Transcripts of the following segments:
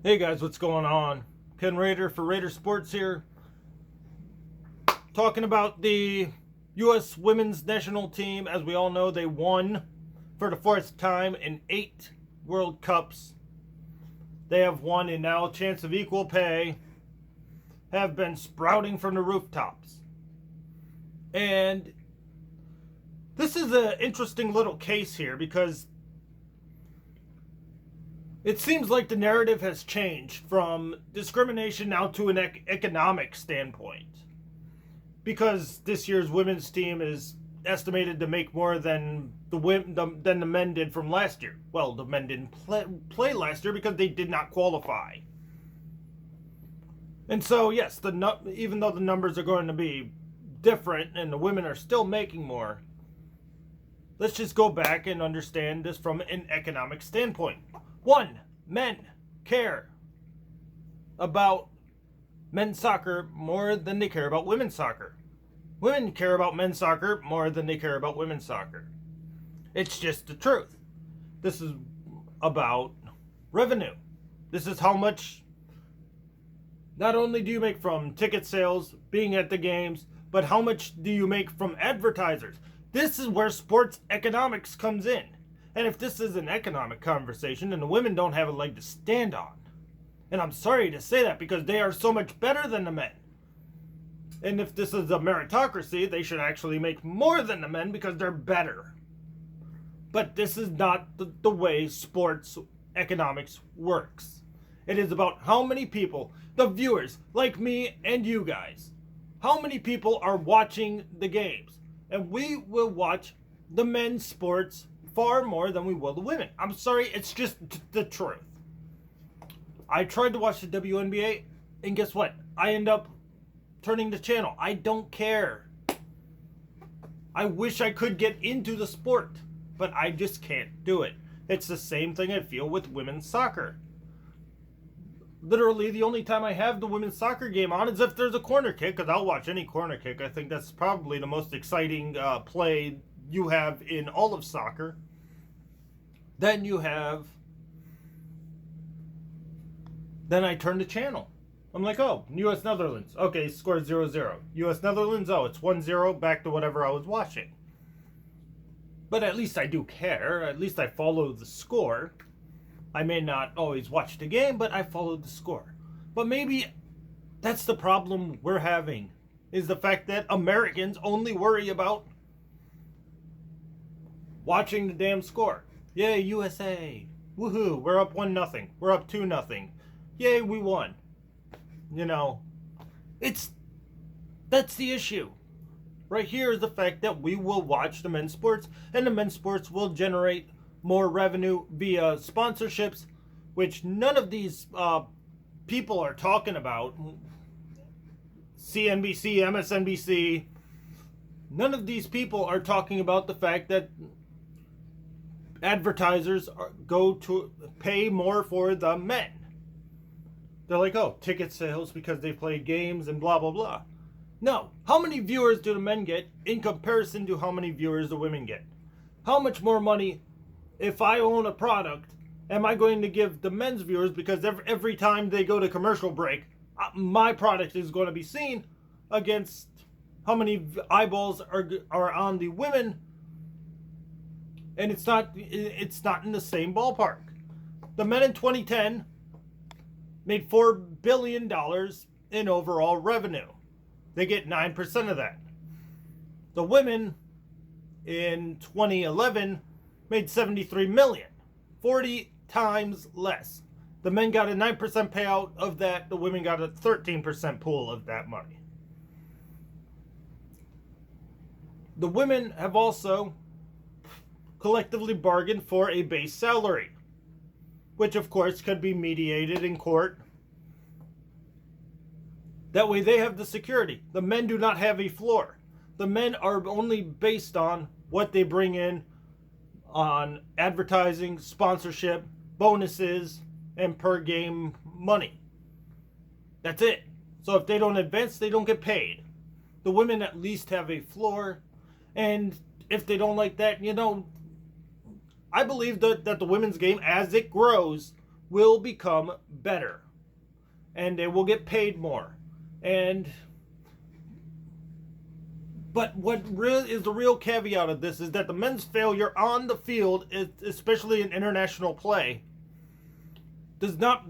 Hey guys, what's going on? Ken Rayder for Rayder Sports here. Talking about the U.S. women's national team. As we all know, they won for the fourth time in 8 World Cups. They have won, and now chance of equal pay have been sprouting from the rooftops. And this is an interesting little case here because it seems like the narrative has changed from discrimination now to an economic standpoint. Because this year's women's team is estimated to make more than the men did from last year. Well, the men didn't play last year because they did not qualify. And so, yes, even though the numbers are going to be different and the women are still making more, let's just go back and understand this from an economic standpoint. 1, men care about men's soccer more than they care about women's soccer. Women care about men's soccer more than they care about women's soccer. It's just the truth. This is about revenue. This is how much not only do you make from ticket sales, being at the games, but how much do you make from advertisers? This is where sports economics comes in. And if this is an economic conversation, then the women don't have a leg to stand on. And I'm sorry to say that because they are so much better than the men. And if this is a meritocracy, they should actually make more than the men because they're better. But this is not the way sports economics works. It is about how many people, the viewers, like me and you guys, how many people are watching the games. And we will watch the men's sports far more than we will the women. I'm sorry, it's just the truth. I tried to watch the WNBA, and guess what? I end up turning the channel. I don't care. I wish I could get into the sport, but I just can't do it. It's the same thing I feel with women's soccer. Literally, the only time I have the women's soccer game on is if there's a corner kick, because I'll watch any corner kick. I think that's probably the most exciting play you have in all of soccer. Then I turn the channel. I'm like, oh, U.S. Netherlands. Okay, score 0-0. U.S. Netherlands, oh, it's 1-0, back to whatever I was watching. But at least I do care. At least I follow the score. I may not always watch the game, but I follow the score. But maybe that's the problem we're having, is the fact that Americans only worry about watching the damn score. Yay, USA. Woohoo, we're up 1-0. We're up 2-0. Yay, we won. You know, that's the issue. Right here is the fact that we will watch the men's sports, and the men's sports will generate more revenue via sponsorships, which none of these people are talking about. CNBC, MSNBC, none of these people are talking about the fact that advertisers go to pay more for the men. They're like, oh, ticket sales because they play games and blah, blah, blah. No. How many viewers do the men get in comparison to how many viewers the women get? How much more money, if I own a product, am I going to give the men's viewers, because every time they go to commercial break, my product is going to be seen, against how many eyeballs are on the women? And it's not in the same ballpark. The men in 2010 made $4 billion in overall revenue. They get 9% of that. The women in 2011 made $73 million, 40 times less. The men got a 9% payout of that. The women got a 13% pool of that money. The women have also collectively bargained for a base salary, which of course could be mediated in court. That way they have the security. The men do not have a floor. The men are only based on what they bring in on advertising, sponsorship, bonuses, and per game money. That's it. So if they don't advance, they don't get paid. The women at least have a floor, and if they don't like that, I believe that the women's game, as it grows, will become better. And they will get paid more. But what really is the real caveat of this is that the men's failure on the field, especially in international play, does not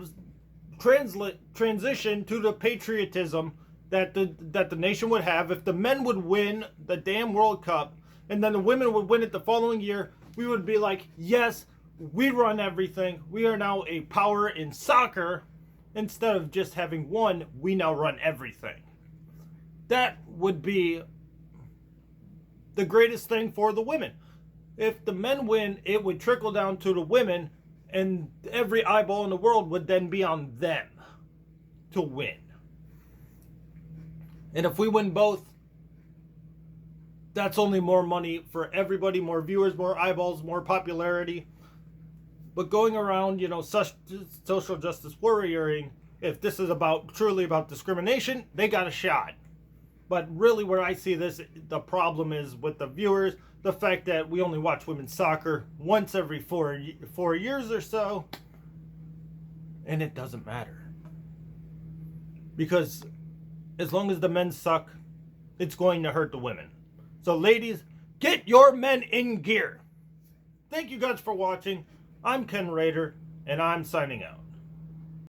transition to the patriotism that the nation would have if the men would win the damn World Cup and then the women would win it the following year. We would be like, yes, we run everything. We are now a power in soccer. Instead of just having one, we now run everything. That would be the greatest thing for the women. If the men win, it would trickle down to the women, and every eyeball in the world would then be on them to win. And if we win both, that's only more money for everybody, more viewers, more eyeballs, more popularity. But going around, social justice warrioring, if this is truly about discrimination, they got a shot. But really where I see this, the problem is with the viewers, the fact that we only watch women's soccer once every 4 years or so, and it doesn't matter. Because as long as the men suck, it's going to hurt the women. So ladies, get your men in gear. Thank you guys for watching. I'm Ken Rayder, and I'm signing out.